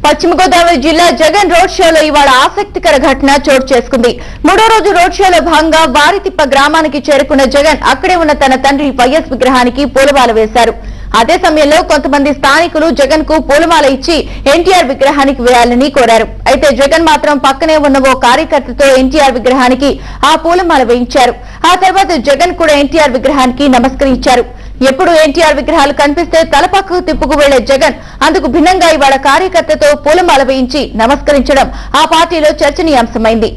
పశ్చిమ గోదావరి జిల్లా జగన్ రోడ్ షోలో ఇవాళ ఆసక్తికర ఘటన చోటు చేసుకుంది. మూడో రోజు రోడ్ షోలో భాగంగా వారితిప్ప గ్రామానికి చేరుకున్న జగన్ అక్కడే ఉన్న తన తండ్రి వైఎస్ విగ్రహానికి పూలమాల వేశారు. అదే సమయంలో కొంతమంది స్థానికులు జగన్ కు పూలమాల ఇచ్చి ఎన్టీఆర్ విగ్రహానికి వేయాలని కోరారు. అయితే జగన్ మాత్రం పక్కనే ఉన్న ఓ కార్యకర్తతో ఎన్టీఆర్ విగ్రహానికి ఆ పూలమాల వేయించారు. ఆ తర్వాత జగన్ కూడా ఎన్టీఆర్ విగ్రహానికి నమస్కరించారు. ఎప్పుడు ఎన్టీఆర్ విగ్రహాలు కనిపిస్తే తలపక్కకు తిప్పుకు వెళ్లే జగన్ అందుకు భిన్నంగా ఇవాళ కార్యకర్తతో పూలమాల వేయించి నమస్కరించడం ఆ పార్టీలో చర్చనీయాంశమైంది.